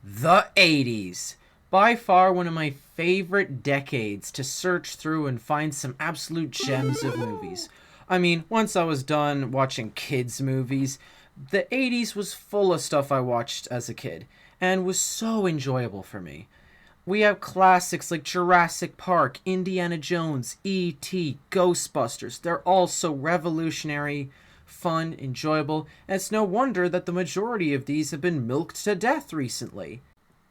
The 80s. By far one of my favorite decades to search through and find some absolute gems of movies. I mean, once I was done watching kids' movies, the 80s was full of stuff I watched as a kid, and was so enjoyable for me. We have classics like Jurassic Park, Indiana Jones, E.T., Ghostbusters. They're all so revolutionary, fun, enjoyable, and it's no wonder that the majority of these have been milked to death recently.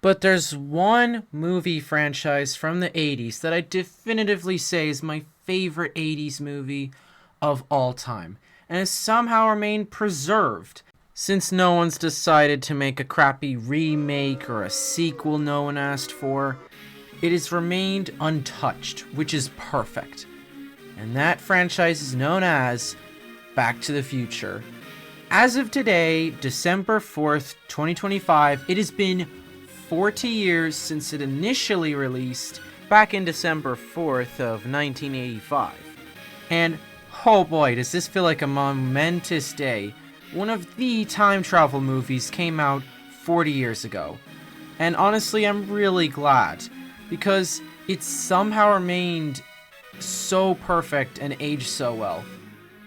But there's one movie franchise from the 80s that I definitively say is my favorite 80s movie of all time, and has somehow remained preserved since no one's decided to make a crappy remake or a sequel no one asked for. It has remained untouched, which is perfect. And that franchise is known as Back to the Future. As of today, December 4th, 2025, it has been 40 years since it initially released back in December 4th of 1985. And oh boy, does this feel like a momentous day. One of the time travel movies came out 40 years ago. And honestly, I'm really glad, because it somehow remained so perfect and aged so well.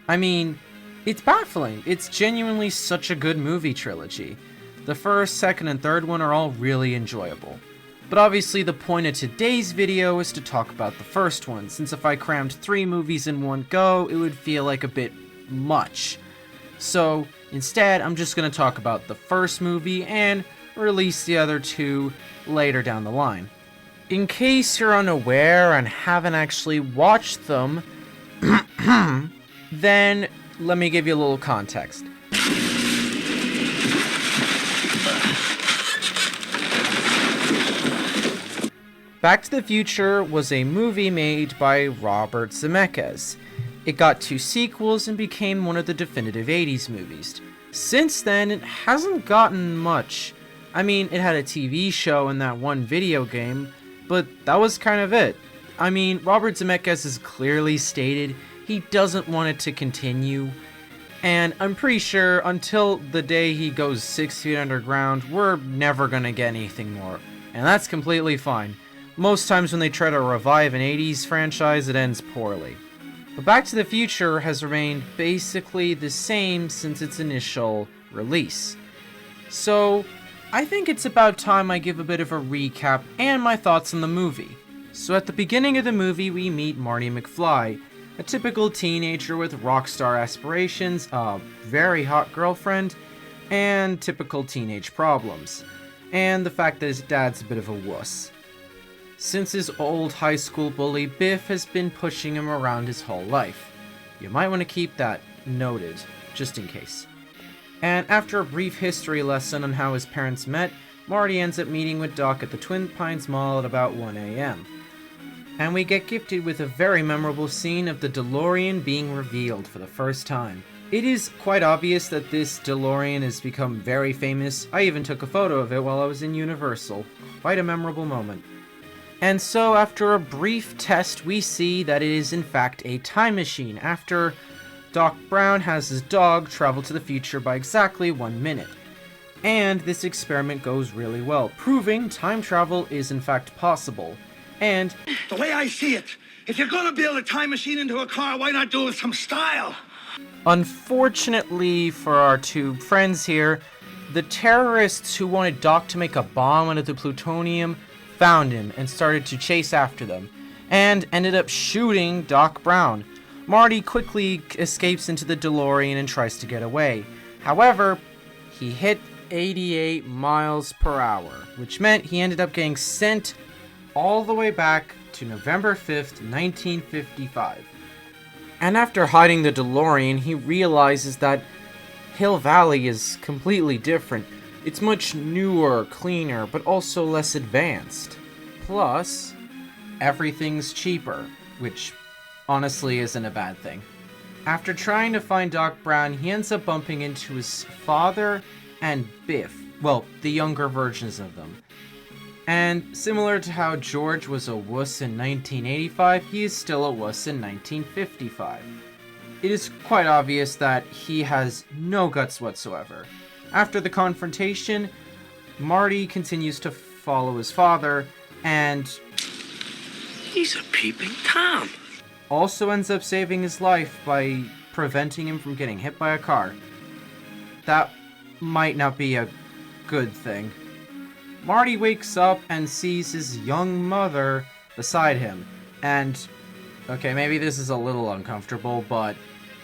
I mean, it's baffling. It's genuinely such a good movie trilogy. The first, second, and third one are all really enjoyable. But obviously the point of today's video is to talk about the first one, since if I crammed 3 movies in one go, it would feel like a bit much. So instead, I'm just going to talk about the first movie and release the other 2 later down the line. In case you're unaware and haven't actually watched them, then let me give you a little context. Back to the Future was a movie made by Robert Zemeckis. It got 2 sequels and became one of the definitive 80s movies. Since then, it hasn't gotten much. I mean, it had a TV show and that one video game, but that was kind of it. I mean, Robert Zemeckis has clearly stated he doesn't want it to continue, and I'm pretty sure until the day he goes 6 feet underground, we're never gonna get anything more, and that's completely fine. Most times when they try to revive an 80s franchise, it ends poorly. But Back to the Future has remained basically the same since its initial release. So, I think it's about time I give a bit of a recap and my thoughts on the movie. So at the beginning of the movie, we meet Marty McFly, a typical teenager with rock star aspirations, a very hot girlfriend, and typical teenage problems. And the fact that his dad's a bit of a wuss, since his old high school bully Biff has been pushing him around his whole life. You might want to keep that noted, just in case. And after a brief history lesson on how his parents met, Marty ends up meeting with Doc at the Twin Pines Mall at about 1 a.m. And we get gifted with a very memorable scene of the DeLorean being revealed for the first time. It is quite obvious that this DeLorean has become very famous. I even took a photo of it while I was in Universal. Quite a memorable moment. And so after a brief test, we see that it is in fact a time machine after Doc Brown has his dog travel to the future by exactly 1 minute. And this experiment goes really well, proving time travel is in fact possible. And the way I see it, if you're gonna build a time machine into a car, why not do it with some style? Unfortunately for our 2 friends here, the terrorists who wanted Doc to make a bomb out of the plutonium found him and started to chase after them, and ended up shooting Doc Brown. Marty quickly escapes into the DeLorean and tries to get away. However, he hit 88 miles per hour, which meant he ended up getting sent all the way back to November 5th, 1955. And after hiding the DeLorean, he realizes that Hill Valley is completely different. It's much newer, cleaner, but also less advanced. Plus, everything's cheaper, which honestly isn't a bad thing. After trying to find Doc Brown, he ends up bumping into his father and Biff. Well, the younger versions of them. And similar to how George was a wuss in 1985, he is still a wuss in 1955. It is quite obvious that he has no guts whatsoever. After the confrontation, Marty continues to follow his father and He's a peeping Tom. also ends up saving his life by preventing him from getting hit by a car. That might not be a good thing. Marty wakes up and sees his young mother beside him, and okay, maybe this is a little uncomfortable, but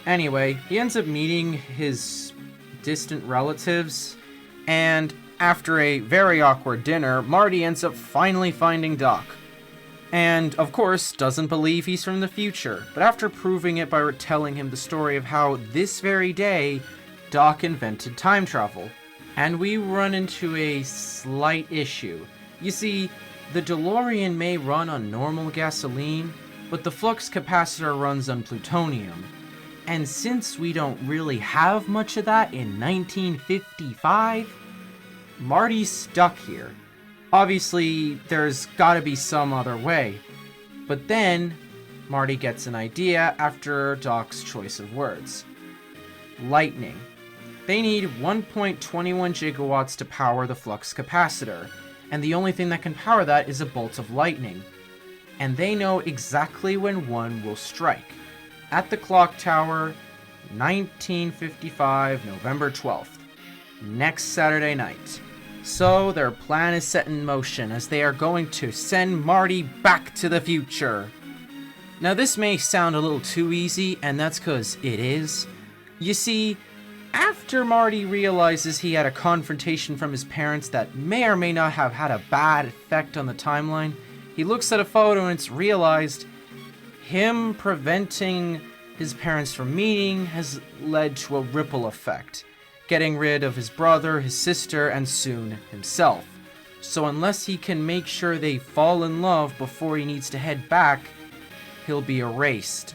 anyway, he ends up meeting his distant relatives, and after a very awkward dinner, Marty ends up finally finding Doc. And, of course, doesn't believe he's from the future, but after proving it by telling him the story of how this very day, Doc invented time travel. And we run into a slight issue. You see, the DeLorean may run on normal gasoline, but the flux capacitor runs on plutonium. And since we don't really have much of that in 1955, Marty's stuck here. Obviously, there's gotta be some other way. But then, Marty gets an idea after Doc's choice of words. Lightning. They need 1.21 gigawatts to power the flux capacitor, and the only thing that can power that is a bolt of lightning. And they know exactly when one will strike. At the clock tower, 1955, November 12th. Next Saturday night. So their plan is set in motion as they are going to send Marty back to the future. Now this may sound a little too easy, and that's because it is. You see, after Marty realizes he had a confrontation from his parents that may or may not have had a bad effect on the timeline, he looks at a photo and it's realized him preventing his parents from meeting has led to a ripple effect, getting rid of his brother, his sister, and soon himself. So unless he can make sure they fall in love before he needs to head back, he'll be erased.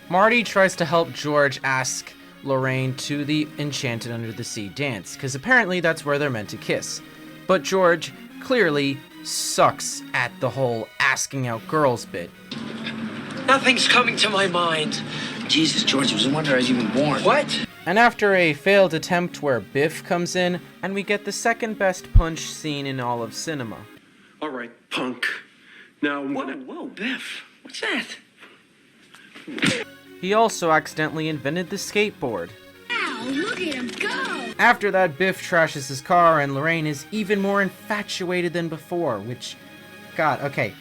Marty tries to help George ask Lorraine to the Enchanted Under the Sea dance, because apparently that's where they're meant to kiss. But George clearly sucks at the whole asking out girls bit. Nothing's coming to my mind. Jesus, George, it was a wonder I was even born. What? And after a failed attempt where Biff comes in, and we get the second best punch scene in all of cinema. All right, punk. Now I'm gonna... Whoa, Biff. What's that? He also accidentally invented the skateboard. Wow, look at him go! After that, Biff trashes his car, and Lorraine is even more infatuated than before, which... God, okay.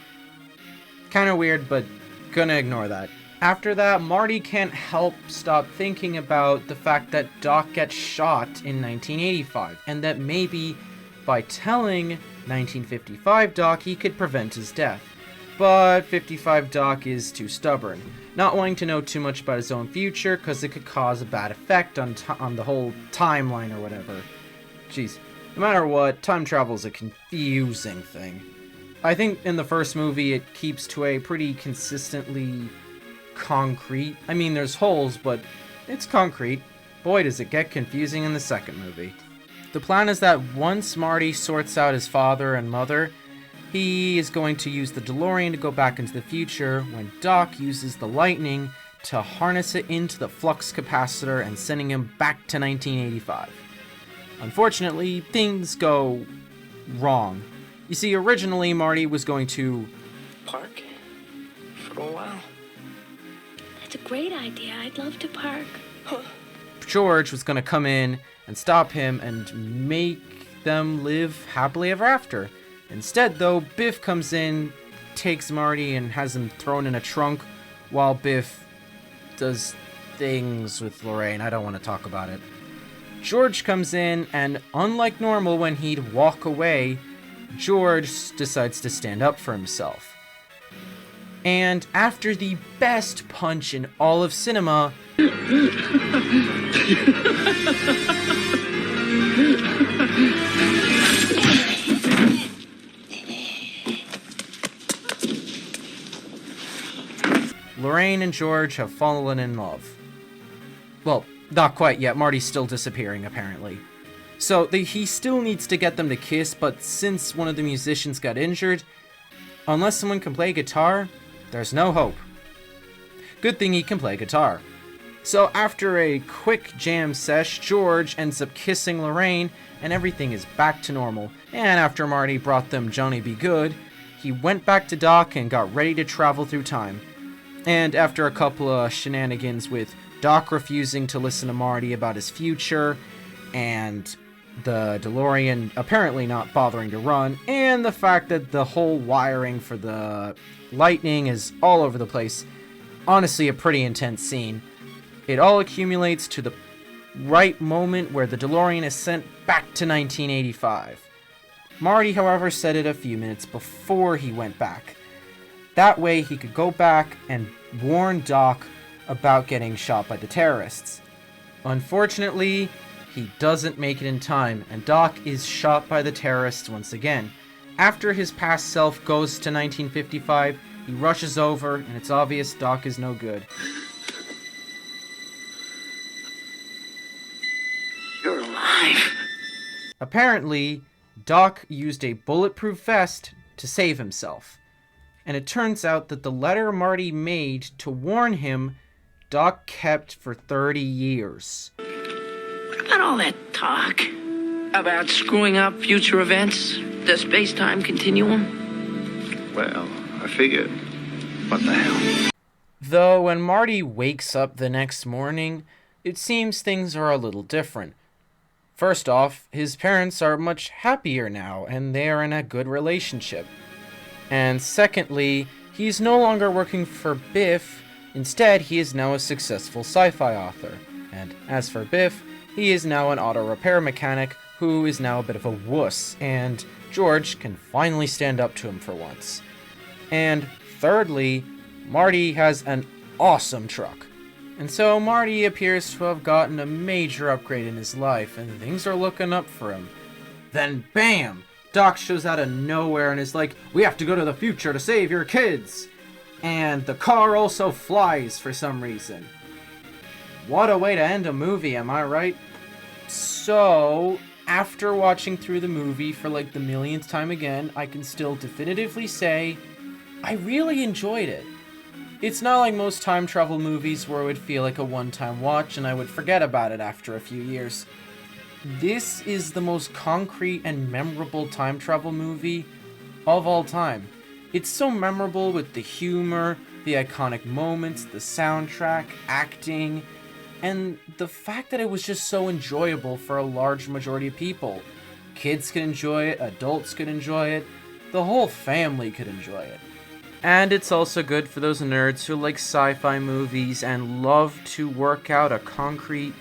Kinda weird, but gonna ignore that. After that, Marty can't help stop thinking about the fact that Doc gets shot in 1985, and that maybe by telling 1955 Doc he could prevent his death. But 55 Doc is too stubborn, not wanting to know too much about his own future because it could cause a bad effect on the whole timeline or whatever. Jeez, no matter what, time travel is a confusing thing. I think in the first movie it keeps to a pretty consistently concrete. I mean, there's holes, but it's concrete. Boy, does it get confusing in the second movie. The plan is that once Marty sorts out his father and mother, he is going to use the DeLorean to go back into the future when Doc uses the lightning to harness it into the flux capacitor and sending him back to 1985. Unfortunately, things go wrong. You see, originally Marty was going to Park? For a while? That's a great idea. I'd love to park. George was going to come in and stop him and make them live happily ever after. Instead, though, Biff comes in, takes Marty, and has him thrown in a trunk while Biff does things with Lorraine. I don't want to talk about it. George comes in, and unlike normal when he'd walk away, George decides to stand up for himself. And after the best punch in all of cinema, Lorraine and George have fallen in love. Well, not quite yet. Marty's still disappearing, apparently. So he still needs to get them to kiss, but since one of the musicians got injured, unless someone can play guitar, there's no hope. Good thing he can play guitar. So after a quick jam sesh, George ends up kissing Lorraine, and everything is back to normal. And after Marty brought them Johnny Be Good, he went back to Doc and got ready to travel through time. And after a couple of shenanigans with Doc refusing to listen to Marty about his future, and the DeLorean apparently not bothering to run, and the fact that the whole wiring for the lightning is all over the place, honestly a pretty intense scene. It all accumulates to the right moment where the DeLorean is sent back to 1985. Marty, however, said it a few minutes before he went back. That way he could go back and warn Doc about getting shot by the terrorists. Unfortunately, he doesn't make it in time, and Doc is shot by the terrorists once again. After his past self goes to 1955, he rushes over, and it's obvious Doc is no good. You're alive. Apparently, Doc used a bulletproof vest to save himself. And it turns out that the letter Marty made to warn him, Doc kept for 30 years. What about all that talk? About screwing up future events? The space-time continuum? Well, I figured. What the hell? Though when Marty wakes up the next morning, it seems things are a little different. First off, his parents are much happier now, and they are in a good relationship. And secondly, he's no longer working for Biff. Instead, he is now a successful sci-fi author. And as for Biff, he is now an auto repair mechanic who is now a bit of a wuss, and George can finally stand up to him for once. And thirdly, Marty has an awesome truck. And so Marty appears to have gotten a major upgrade in his life, and things are looking up for him. Then bam! Doc shows out of nowhere and is like, "We have to go to the future to save your kids!" And the car also flies for some reason. What a way to end a movie, am I right? So, after watching through the movie for like the millionth time again, I can still definitively say I really enjoyed it. It's not like most time travel movies where it would feel like a one-time watch and I would forget about it after a few years. This is the most concrete and memorable time travel movie of all time. It's so memorable with the humor, the iconic moments, the soundtrack, acting, and the fact that it was just so enjoyable for a large majority of people. Kids could enjoy it, adults could enjoy it, the whole family could enjoy it. And it's also good for those nerds who like sci-fi movies and love to work out a concrete,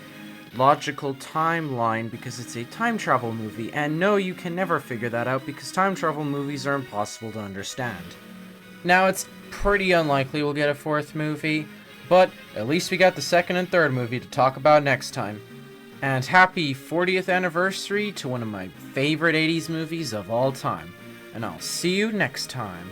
logical timeline because it's a time travel movie. And no, you can never figure that out because time travel movies are impossible to understand. Now, it's pretty unlikely we'll get a fourth movie, but at least we got the second and third movie to talk about next time. And happy 40th anniversary to one of my favorite 80s movies of all time. And I'll see you next time.